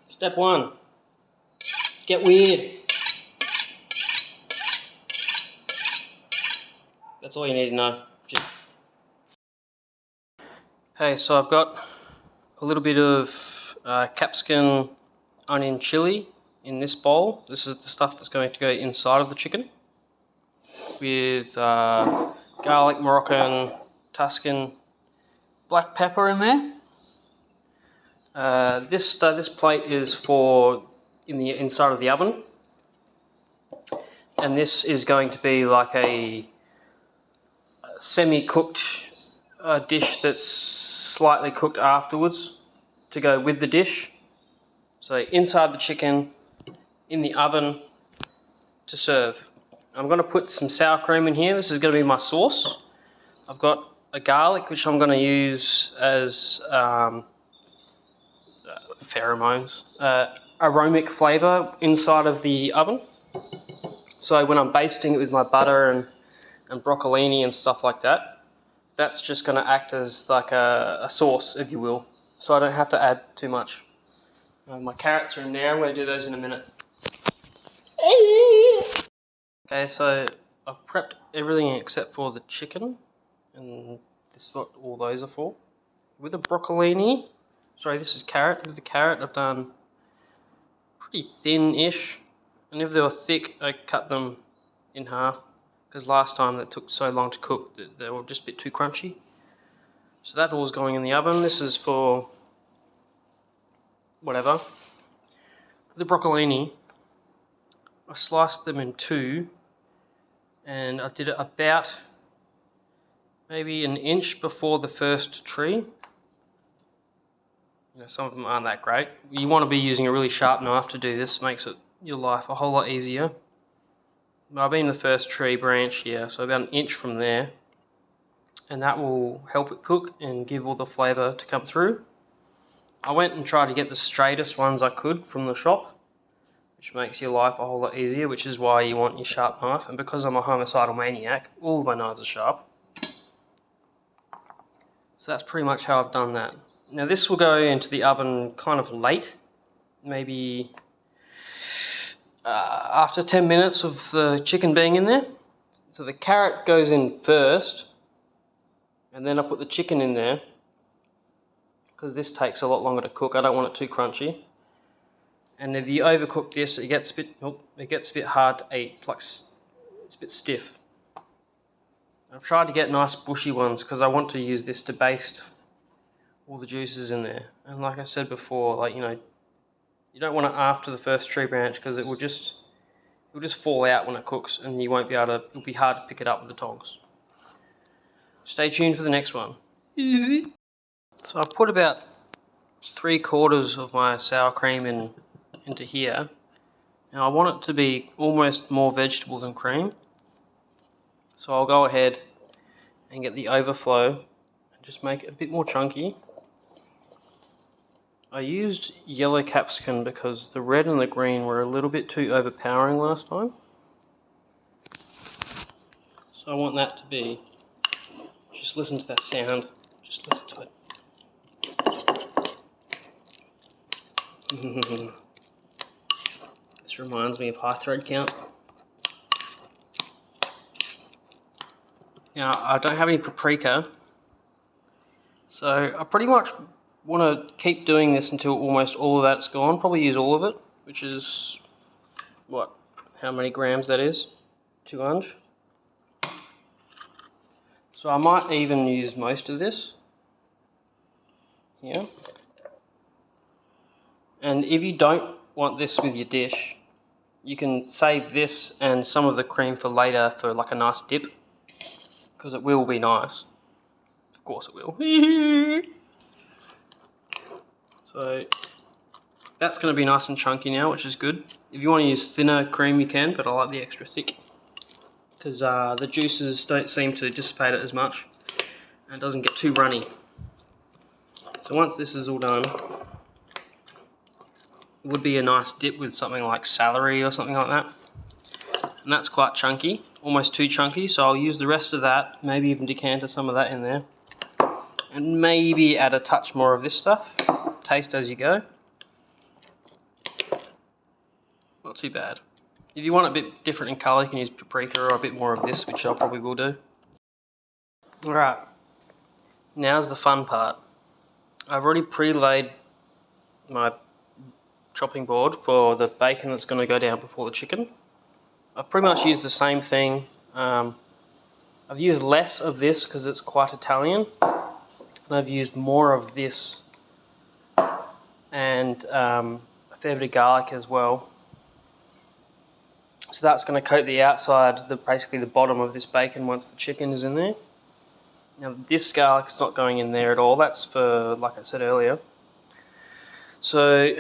Step 1. Get weird. That's all you need to know. Hey, so I've got a little bit of capsicum, onion, chili in this bowl. This is the stuff that's going to go inside of the chicken, with garlic, Moroccan, Tuscan, black pepper in there. This plate is for inside of the oven, and this is going to be like a semi-cooked dish that's slightly cooked afterwards to go with the dish. So inside the chicken, in the oven to serve. I'm going to put some sour cream in here. This is going to be my sauce. I've got a garlic which I'm going to use as pheromones, aromatic flavour inside of the oven. So when I'm basting it with my butter and broccolini and stuff like that, that's just going to act as like a sauce, if you will. So I don't have to add too much. My carrots are in there. I'm going to do those in a minute. Okay, so I've prepped everything except for the chicken, and this is what all those are for. With the broccolini, sorry, this is carrot. With the carrot, I've done pretty thin-ish, and if they were thick, I cut them in half, because last time that took so long to cook that they were just a bit too crunchy. So that all's going in the oven. This is for whatever. The broccolini, I sliced them in two, and I did it about maybe an inch before the first tree. You know, some of them aren't that great. You want to be using a really sharp knife to do this. Makes your life a whole lot easier. I've been the first tree branch here, so about an inch from there, and that will help it cook and give all the flavour to come through. I went and tried to get the straightest ones I could from the shop, which makes your life a whole lot easier, which is why you want your sharp knife. And because I'm a homicidal maniac, all of my knives are sharp. So that's pretty much how I've done that. Now this will go into the oven kind of late, maybe after 10 minutes of the chicken being in there. So the carrot goes in first, and then I put the chicken in there, because this takes a lot longer to cook. I don't want it too crunchy. And if you overcook this, it gets a bit hard to eat. It's a bit stiff. I've tried to get nice bushy ones because I want to use this to baste all the juices in there. And like I said before, you don't want it after the first tree branch, because it will just fall out when it cooks, and you won't be able to. It'll be hard to pick it up with the tongs. Stay tuned for the next one. So I've put about 3/4 of my sour cream into here. Now I want it to be almost more vegetable than cream, so I'll go ahead and get the overflow and just make it a bit more chunky. I used yellow capsicum because the red and the green were a little bit too overpowering last time. So I want that to be, just listen to that sound, just listen to it. This reminds me of high thread count. Now I don't have any paprika, so I pretty much want to keep doing this until almost all of that's gone. Probably use all of it, which is, how many grams that is? 200. So I might even use most of this here. And if you don't want this with your dish, you can save this and some of the cream for later for like a nice dip, because it will be nice. Of course it will. So that's going to be nice and chunky now, which is good. If you want to use thinner cream, you can, but I like the extra thick, because the juices don't seem to dissipate it as much, and it doesn't get too runny. So once this is all done, it would be a nice dip with something like celery or something like that. And that's quite chunky, almost too chunky, so I'll use the rest of that, maybe even decanter some of that in there. And maybe add a touch more of this stuff. Taste as you go. Not too bad. If you want a bit different in colour, you can use paprika or a bit more of this, which I probably will do. Alright, now's the fun part. I've already pre-laid my chopping board for the bacon that's going to go down before the chicken. I've pretty much used the same thing. I've used less of this because it's quite Italian, and I've used more of this and a fair bit of garlic as well. So that's going to coat the outside, basically the bottom of this bacon once the chicken is in there. Now this garlic is not going in there at all, that's for, like I said earlier. So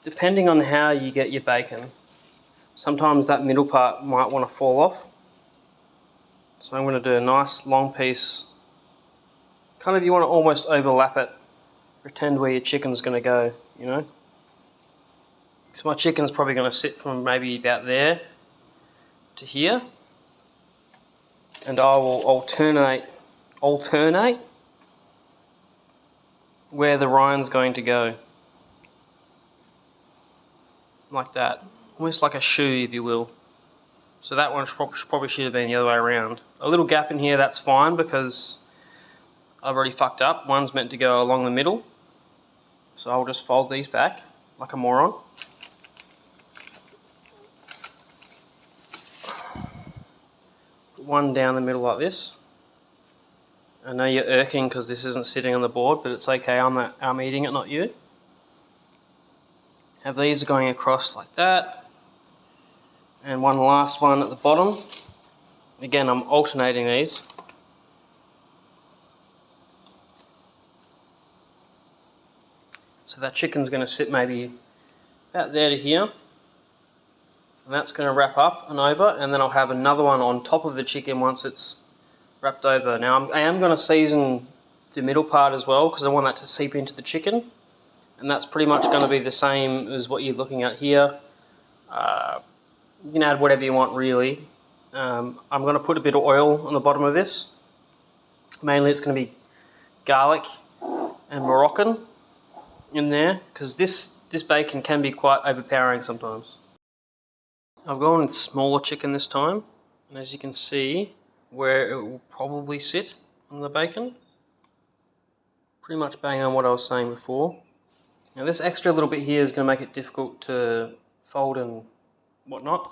depending on how you get your bacon, sometimes that middle part might want to fall off. So I'm going to do a nice long piece, kind of you want to almost overlap it, pretend where your chicken's going to go, you know. Because my chicken's probably going to sit from maybe about there to here. And I will alternate where the rind's going to go. Like that. Almost like a shoe, if you will. So that one probably should have been the other way around. A little gap in here, that's fine because I've already fucked up. One's meant to go along the middle. So I'll just fold these back like a moron. Put one down the middle like this. I know you're irking because this isn't sitting on the board, but it's okay, I'm eating it, not you. Have these going across like that. And one last one at the bottom. Again, I'm alternating these. So that chicken's going to sit maybe about there to here. And that's going to wrap up and over, and then I'll have another one on top of the chicken once it's wrapped over. Now I am going to season the middle part as well because I want that to seep into the chicken. And that's pretty much going to be the same as what you're looking at here. You can add whatever you want really. I'm going to put a bit of oil on the bottom of this. Mainly it's going to be garlic and Moroccan in there because this bacon can be quite overpowering sometimes. I've gone with smaller chicken this time, and as you can see where it will probably sit on the bacon. Pretty much bang on what I was saying before. Now this extra little bit here is going to make it difficult to fold and whatnot.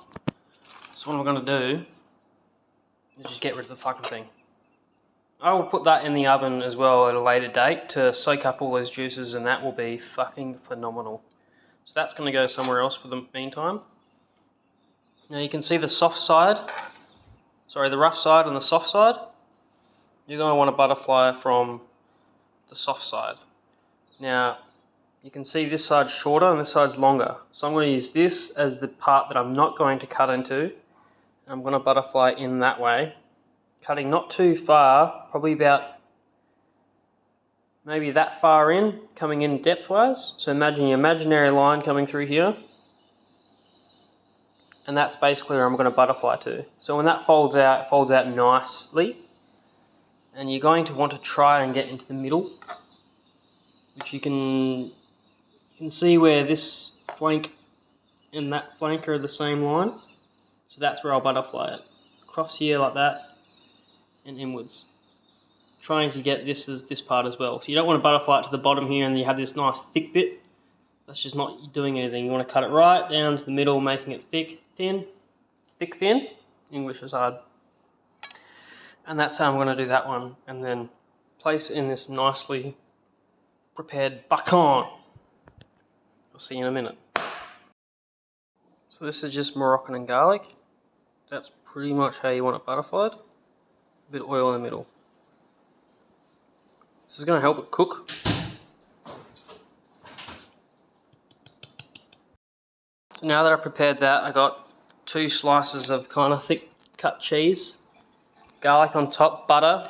So what I'm going to do is just get rid of the fucking thing. I will put that in the oven as well at a later date to soak up all those juices, and that will be fucking phenomenal. So that's going to go somewhere else for the meantime. Now you can see the soft side, sorry, the rough side and the soft side. You're going to want to butterfly from the soft side. Now you can see this side's shorter and this side's longer. So I'm going to use this as the part that I'm not going to cut into. I'm going to butterfly in that way. Cutting not too far, probably about maybe that far in, coming in depth-wise. So imagine your imaginary line coming through here. And that's basically where I'm going to butterfly to. So when that folds out, it folds out nicely. And you're going to want to try and get into the middle, which you can see where this flank and that flank are the same line. So that's where I'll butterfly it. Across here like that and inwards. Trying to get this as this part as well. So you don't want to butterfly it to the bottom here and you have this nice thick bit. That's just not doing anything. You want to cut it right down to the middle, making it thick, thin. Thick, thin. English is hard. And that's how I'm going to do that one. And then place it in this nicely prepared bacon. I'll see you in a minute. So this is just Moroccan and garlic. That's pretty much how you want it butterflied. A bit of oil in the middle. This is going to help it cook. So now that I've prepared that, I got 2 slices of kind of thick cut cheese, garlic on top, butter,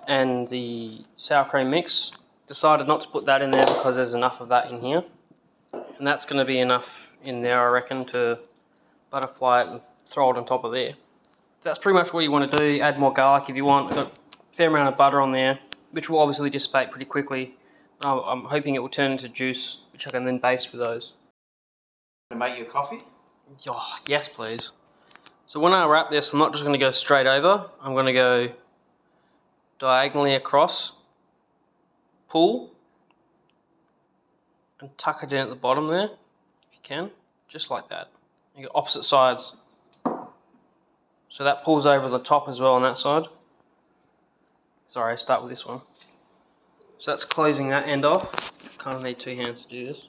and the sour cream mix. Decided not to put that in there because there's enough of that in here. And that's going to be enough in there, I reckon, to butterfly it and throw it on top of there. That's pretty much what you want to do. Add more garlic if you want. I've got a fair amount of butter on there, which will obviously dissipate pretty quickly. I'm hoping it will turn into juice, which I can then baste with those. To make you a coffee? Oh, yes, please. So when I wrap this, I'm not just going to go straight over. I'm going to go diagonally across, pull, and tuck it in at the bottom there, if you can, just like that. You got opposite sides. So that pulls over the top as well on that side. Sorry, start with this one. So that's closing that end off. Kind of need two hands to do this.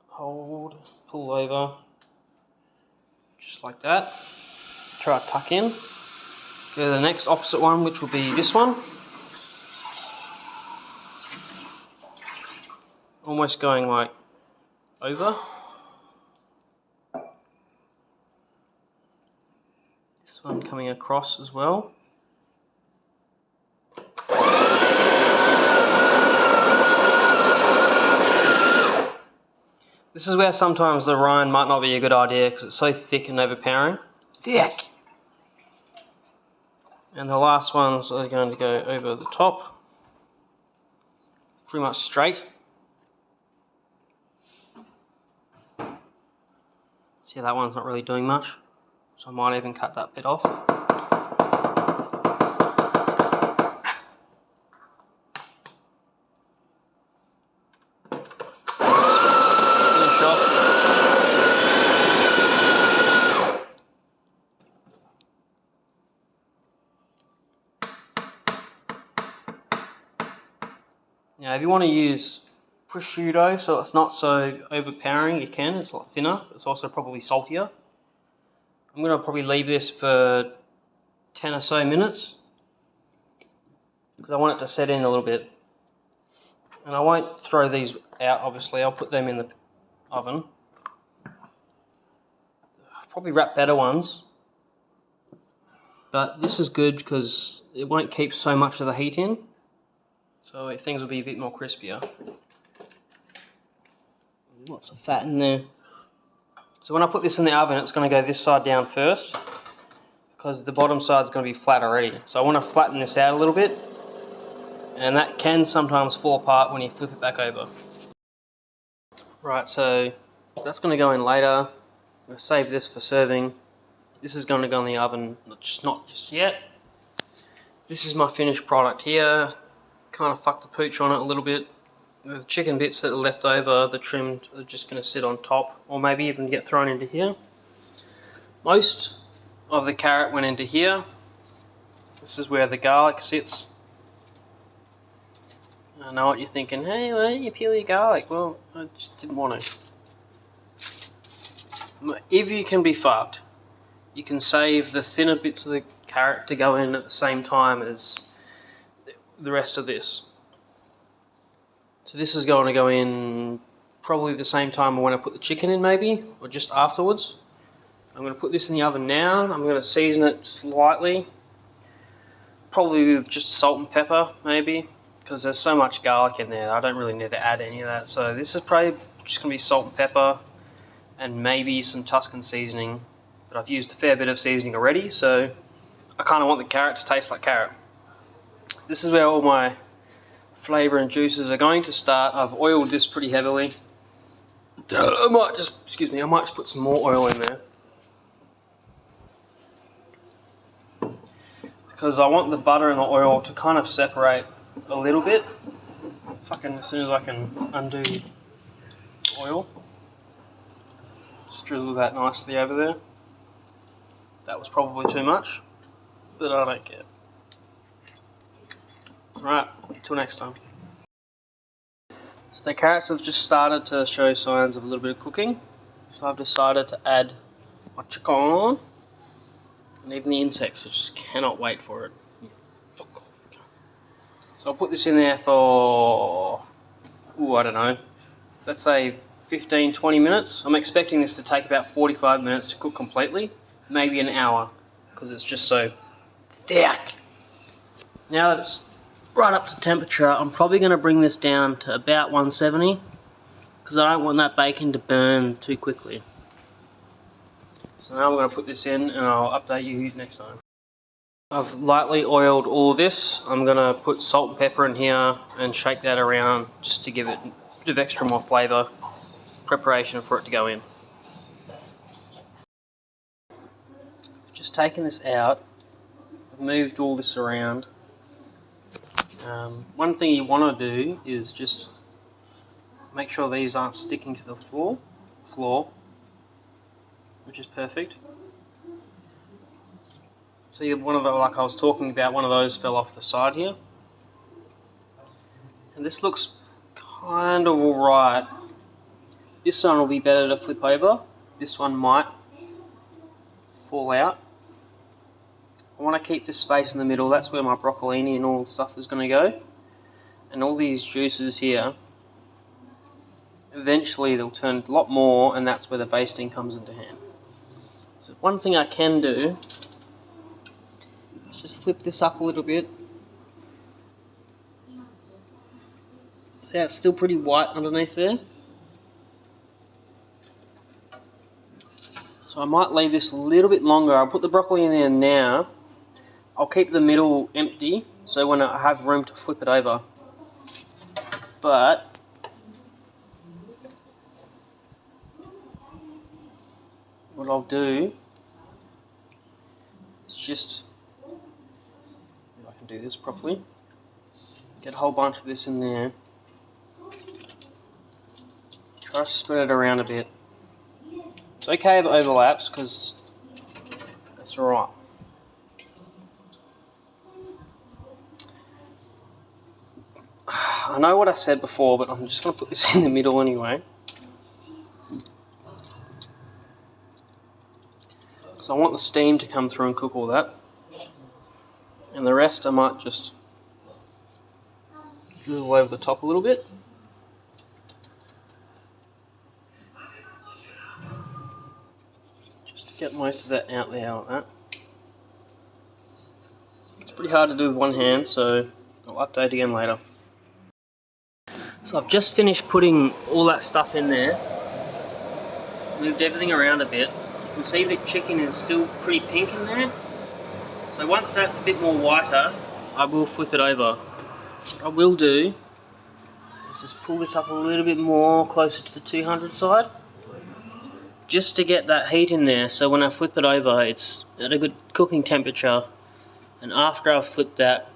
Hold, pull over, just like that. Try to tuck in. Go to the next opposite one, which will be this one. Almost going like over. This one coming across as well. This is where sometimes the rind might not be a good idea because it's so thick and overpowering. Thick! And the last ones are going to go over the top. Pretty much straight. See, that one's not really doing much, so I might even cut that bit off. Finish off. Now, if you want to use prosciutto so it's not so overpowering, you can. It's a lot thinner. It's also probably saltier. I'm going to probably leave this for 10 or so minutes because I want it to set in a little bit. And I won't throw these out, obviously. I'll put them in the oven. I'll probably wrap better ones. But this is good because it won't keep so much of the heat in. So things will be a bit more crispier. Lots of fat in there. So when I put this in the oven, it's going to go this side down first because the bottom side is going to be flat already. So I want to flatten this out a little bit, and that can sometimes fall apart when you flip it back over. Right, so that's going to go in later. I'm going to save this for serving. This is going to go in the oven, not just yet. This is my finished product here. Kind of fucked the pooch on it a little bit. The chicken bits that are left over, the trimmed, are just going to sit on top, or maybe even get thrown into here. Most of the carrot went into here. This is where the garlic sits. I know what you're thinking, hey, why don't you peel your garlic? Well, I just didn't want to. If you can be fucked, you can save the thinner bits of the carrot to go in at the same time as the rest of this. So this is going to go in probably the same time when I put the chicken in, maybe, or just afterwards. I'm going to put this in the oven now. I'm going to season it slightly, probably with just salt and pepper, maybe, because there's so much garlic in there. I don't really need to add any of that. So this is probably just going to be salt and pepper, and maybe some Tuscan seasoning. But I've used a fair bit of seasoning already, so I kind of want the carrot to taste like carrot. So this is where all my flavour and juices are going to start. I've oiled this pretty heavily. I might just put some more oil in there. Because I want the butter and the oil to kind of separate a little bit. Fucking as soon as I can undo the oil. Just drizzle that nicely over there. That was probably too much, but I don't care. Alright, till next time. So the carrots have just started to show signs of a little bit of cooking. So I've decided to add my chicken. And even the insects, I just cannot wait for it. Fuck off. So I'll put this in there for, I don't know, let's say 15-20 minutes. I'm expecting this to take about 45 minutes to cook completely. Maybe an hour, because it's just so thick. Now that it's right up to temperature, I'm probably going to bring this down to about 170 because I don't want that bacon to burn too quickly. So now I'm going to put this in and I'll update you next time. I've lightly oiled all this. I'm going to put salt and pepper in here and shake that around just to give it a bit of extra more flavour. Preparation for it to go in. taken this out, I've moved all this around. One thing you want to do is just make sure these aren't sticking to the floor, which is perfect. See, one of the, like I was talking about, one of those fell off the side here. And this looks kind of alright. This one will be better to flip over. This one might fall out. I want to keep this space in the middle. That's where my broccolini and all the stuff is going to go. And all these juices here, eventually they'll turn a lot more, and that's where the basting comes into hand. So one thing I can do is just flip this up a little bit. See how it's still pretty white underneath there? So I might leave this a little bit longer. I'll put the broccoli in there now. I'll keep the middle empty, so when I have room to flip it over. But what I'll do is just, if I can do this properly, get a whole bunch of this in there. Try to spread it around a bit. It's okay if it overlaps, because that's alright. I know what I said before, but I'm just going to put this in the middle anyway. Because I want the steam to come through and cook all that. And the rest I might just drizzle over the top a little bit. Just to get most of that out there like that. It's pretty hard to do with one hand, so I'll update again later. So I've just finished putting all that stuff in there. Moved everything around a bit. You can see the chicken is still pretty pink in there. So once that's a bit more whiter, I will flip it over. What I will do is just pull this up a little bit more closer to the 200 side. Just to get that heat in there, so when I flip it over it's at a good cooking temperature. And after I've flipped that,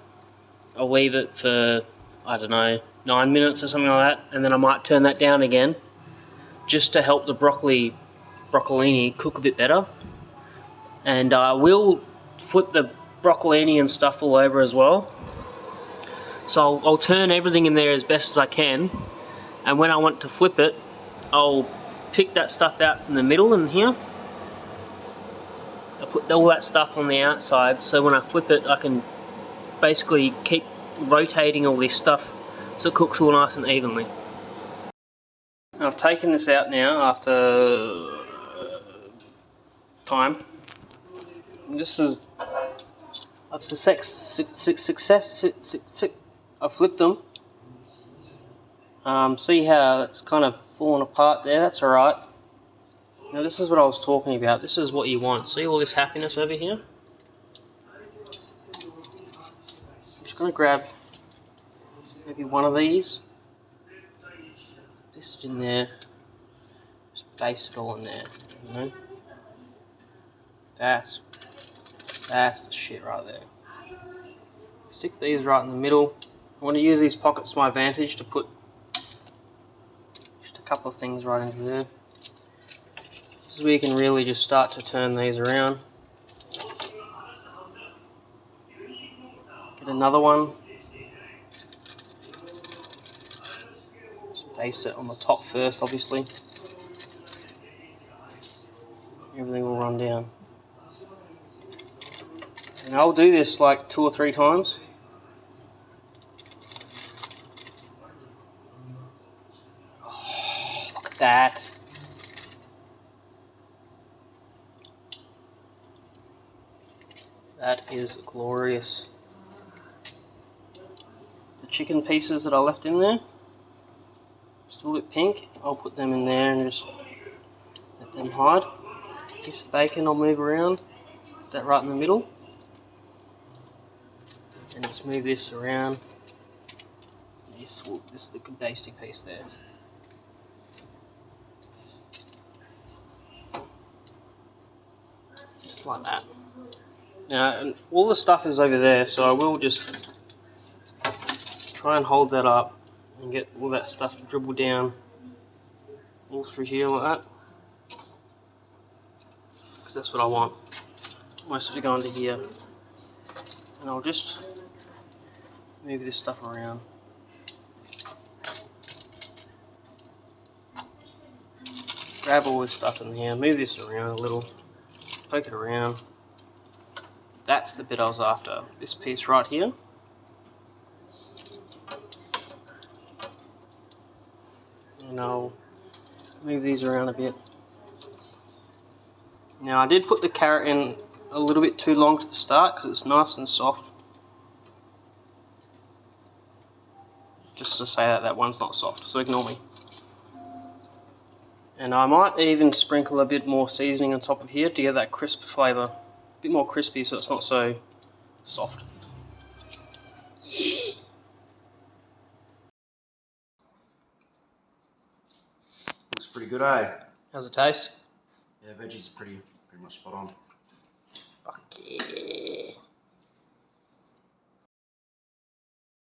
I'll leave it for, I don't know, 9 minutes or something like that, and then I might turn that down again just to help the broccolini cook a bit better. And I will flip the broccolini and stuff all over as well. So I'll turn everything in there as best as I can, and when I want to flip it, I'll pick that stuff out from the middle in here. I'll put all that stuff on the outside, so when I flip it I can basically keep rotating all this stuff so it cooks all nice and evenly. I've taken this out now after time. And this is, I've I've flipped them. See how it's kind of fallen apart there? That's alright. Now this is what I was talking about. This is what you want. See all this happiness over here? I'm just going to grab maybe one of these. This is in there. Just baste it all in there, you know? That's the shit right there. Stick these right in the middle. I want to use these pockets to my advantage to put just a couple of things right into there. This is where you can really just start to turn these around. Get another one. Just baste it on the top first, obviously. Everything will run down. And I'll do this like 2 or 3 times. Oh, look at that. That is glorious. The chicken pieces that I left in there, still a bit pink. I'll put them in there and just let them hide. Piece of bacon I'll move around. Put that right in the middle. And just move this around. This is the good basting piece there. Just like that. And all the stuff is over there, so I will just try and hold that up and get all that stuff to dribble down all through here like that, because that's what I want. Most of it going to here, and I'll just move this stuff around. Grab all this stuff in here, move this around a little, poke it around. That's the bit I was after, this piece right here. And I'll move these around a bit. Now I did put the carrot in a little bit too long to the start because it's nice and soft. Just to say that one's not soft, so ignore me. And I might even sprinkle a bit more seasoning on top of here to get that crisp flavour. A bit more crispy so it's not so soft. Looks pretty good, eh? How's it taste? Yeah, veggies are pretty much spot on. Fuck yeah.